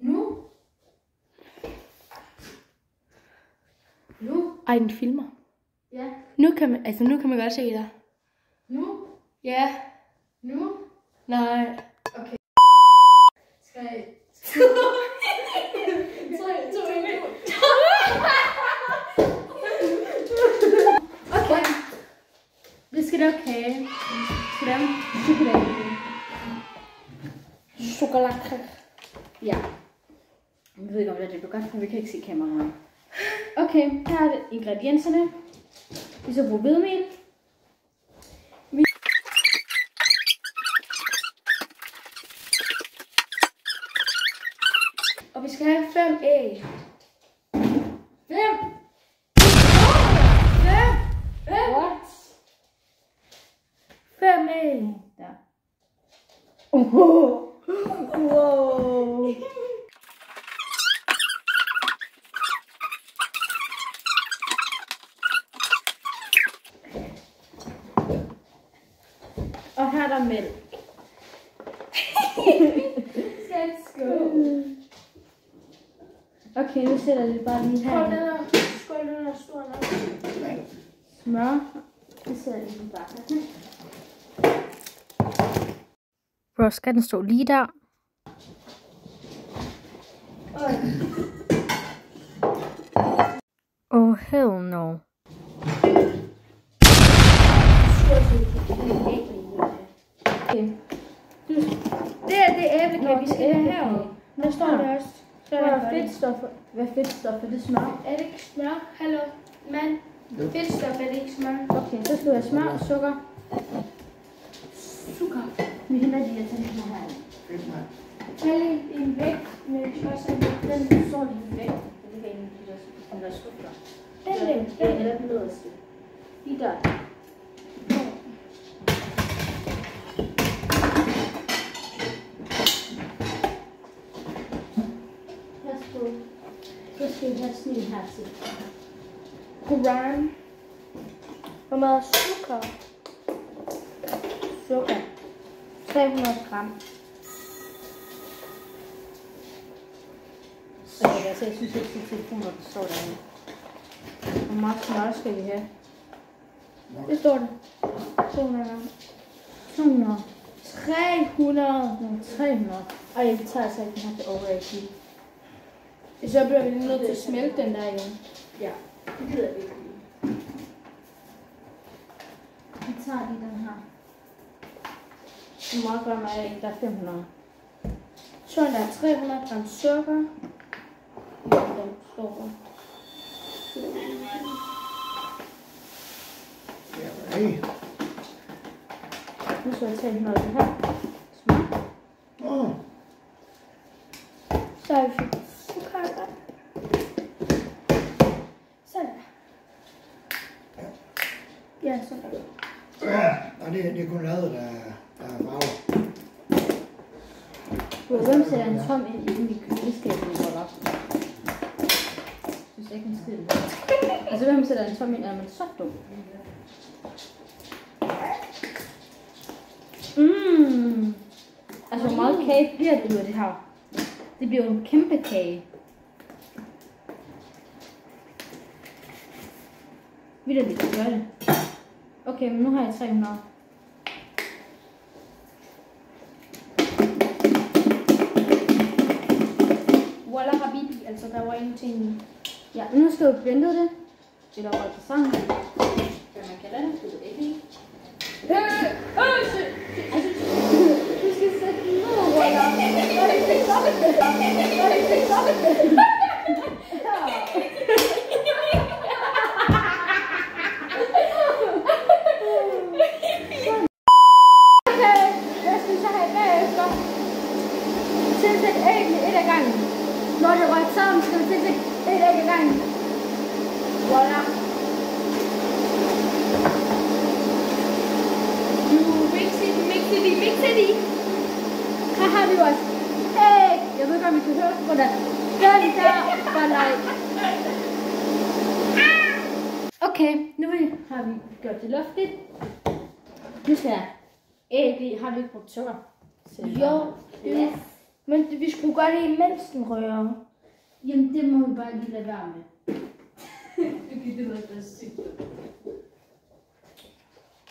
Nu? Nu? Ej, den filmer. Ja. Nu kan man godt se dig. Nu? Ja. Nu? Nej. Okay. Skal jeg... 3, 2, 1, okay. Det skal nok have. Hvordan? Chokolade. Ja. Jeg ved ikke, om det er godt, for vi kan ikke se kameraet. Okay, her er det ingredienserne. Vi skal bruge hvedemel. Og vi skal have 5 æg. 5. What? 5 æg. Der. Wow. Og her er der mælk. Let's go. Okay, nu sætter vi det bare lige her. Skål, den er stor nok. Smør. Nu sætter vi den bare her. Bro, skal den stå lige der? Oh, hell no. Okay. Det er det æblekage, vi skal have herovre. Der står det også. Så er der fedtstoffer. Hvad er fedtstoffer? Det er smør. Er det ikke smør? Hallo, mand. Fedtstof, er det ikke smør? Okay, så skal vi have smør og sukker. Sukker. Vi henter de her ting her. Tag lige en vægt med også en vægt. Den står lige væk. Det er en af de der skuffer. Den eller den nederste. Lige der. Så skal vi have sådan en her til. Gram. Hvor meget sukker? Sukker. 300 gram. Så jeg synes ikke, det er telefoner, der står derinde. Hvor meget smør skal vi have? Det står det. 200 gram. 200. 300. 300. Ej, vi tager altså ikke den her til overrækning. Så bliver vi nødt til at smelte den der igen. Ja, det gider vi ikke. Vi tager lige den her. Hvor meget gram er det? Der er 500. Så er der 300 gram sukker. Den sukker. Nu skal jeg tage noget af det her. Smør. Så har vi fået sukker. Sådan. Ja, sådan. Og det er kun lavet, der er farver. Hvem sætter en tom ind i køleskabet, hvor der synes ikke en skid. Altså, hvem sætter en tom ind, er man så dum. Altså, hvor meget kage bliver det ud af det her? Det bliver jo en kæmpe kage. Vildt, vi kan gøre det. Okay, men nu har jeg 300. Wallah habibi, altså der var ingenting i. Ja, nu skal vi blende det. Eller røre det sammen. Hvad man kalder det, det ved jeg ikke. Du skal sætte den ned, Wallah. Tilsæt æggene et ad gangen. Når det er rørt sammen, skal vi tilsætte et æg ad gangen. Voilà. Mix it i. Her har vi vores æg. Jeg ved ikke, om vi kan høre på det. Den der var like. Okay, nu har vi gjort det luftigt. Nu skal jeg æg i. Har vi ikke brugt sukker? Jo, Yes. Men vi skulle gøre det imens den rører. Jamen, det må vi bare lige lade være med. Okay, det var da sygt.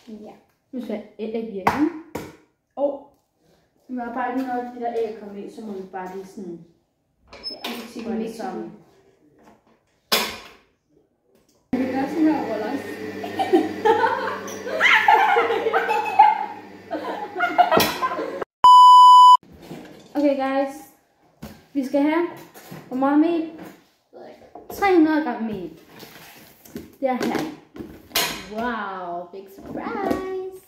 Ja. Nu skal jeg æg igen. Vi har bare lige når de der æg kommer i, så må vi bare lige sådan... Ja, vi Sige siger det sammen. Vi gør sådan her, Rollers. Okay guys, vi skal have, hvor meget mel? 300 gram mel. Det er her. Wow, big surprise.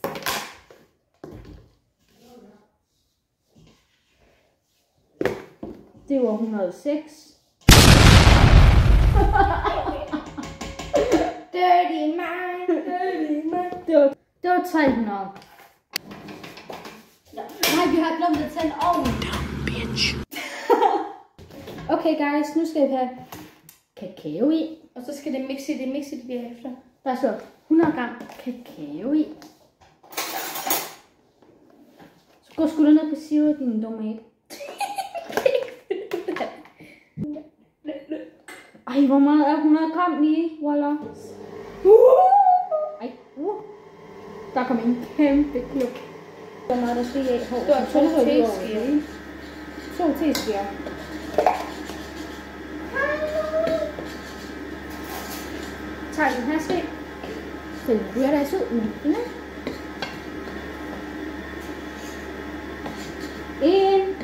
Det var 106. Dirty mind, dirty mind. Det var 300. Nej, vi har glemt at tænde ovnen. Okay guys, nu skal vi have kakao i. Og så skal det mixe det derefter. Der står 100 gram kakao i. Så gå sgu da ned på sivet, din dumme æg. Ej, hvor meget er 100 gram lige, Walla? Ej, der kom en kæmpe kluk. Hvor meget der skal i af? Det var 2 teskeer. 2 teskeer. Tager den her ske. Så ryger der så ud med den. En.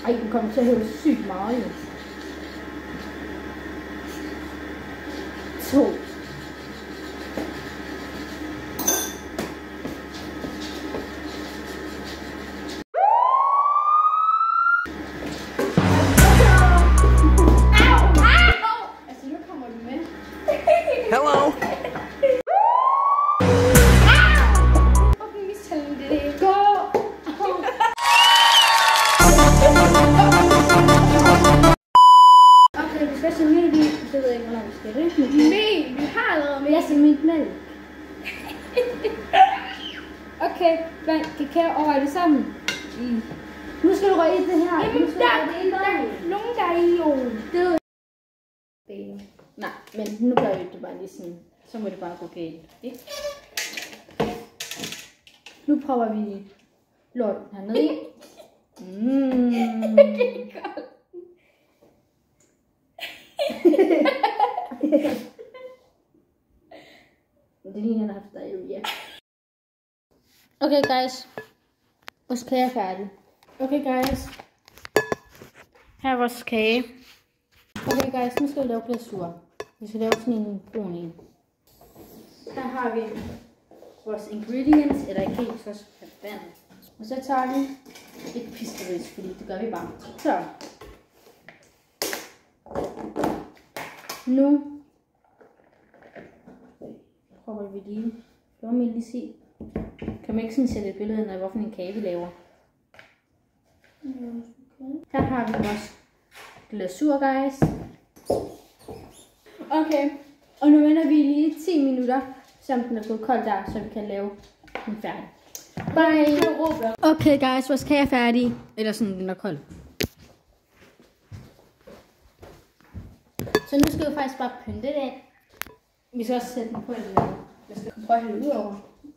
Ej, den kommer til at hæve sygt meget jo. 2. Altså, nu kommer du med. Hello. Hvorfor mishandler det det? Gå! Okay, vi skal se mælk i. Det ved jeg ikke, hvornår vi skal det. Mel, vi har allerede mel. Jeg skal mit mælk. Okay, bland kakao over det sammen. Nu skal du røre i det her. Jamen, Nu skal der du røre det i vejen. er nogen, der er i jo. Det er nej, men nu gør vi det bare lige sådan. Så må det bare gå galt. Ikke? Nu prøver vi lort hernede i. Det ligner haft dig jo, ja. Okay guys, vores kage er færdig. Okay guys, her er vores kage. Okay guys, nu skal vi lave glasur. Vi skal lave sådan en brun en. Her har vi vores ingredients, eller ikke helt, så skal vand. Og så tager vi et pistaris, fordi det gør vi bare. Så. Nu prøver vi lige. Det var med lige se. Kan man ikke sådan sætte et billede af, hvorfor en kage vi laver? Her har vi vores glasur, guys. Okay, og nu venter vi lige 10 minutter, så den er blevet kold der, så vi kan lave den færdig. Bye! Okay guys, vores kage er færdig. Eller sådan, den er kold. Så nu skal vi faktisk bare pynte den. Vi skal også sætte den på en lade. Jeg skal prøve at hælde ud over.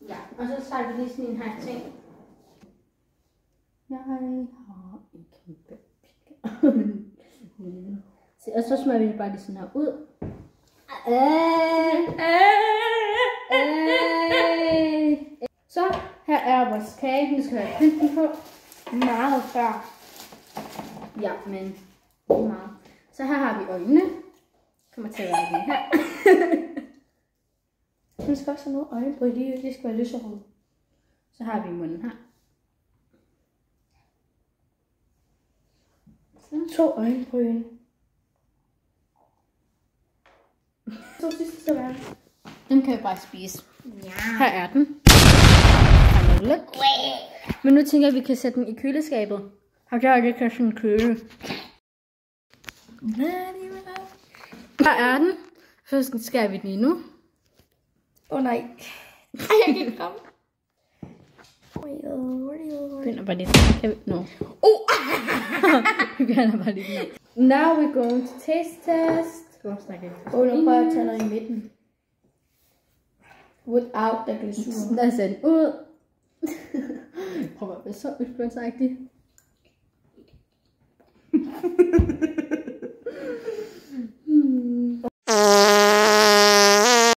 Ja, og så tager vi lige sådan en her ting. Jeg har en kæmpe se, og så smører vi det bare lige sådan her ud. Så her er vores kage. Nu skal vi have pynten på. Meget før. Ja, men ikke meget. Så her har vi øjnene. Kommer til at være den her. Man skal også have noget øjenbryn i. Det skal være lyserød. Så har vi munden her. 2 øjenbryn. Så sidst det skal være. Den kan vi bare spise. Ja. Her er den. Men nu tænker jeg, at vi kan sætte den i køleskabet. Og der er det kan sådan køle. Her er den. Så skærer vi den i nu. Nej. Ej, jeg kan ikke komme. Begynder bare lidt. Kan vi? No. Vi kan bare lige nok. Now we're going to taste test. Skal du snakke ikke? Og nu prøver jeg at tage noget i midten. Without the glasur. Lad os se den ud. Prøv at være så influencer-agtig.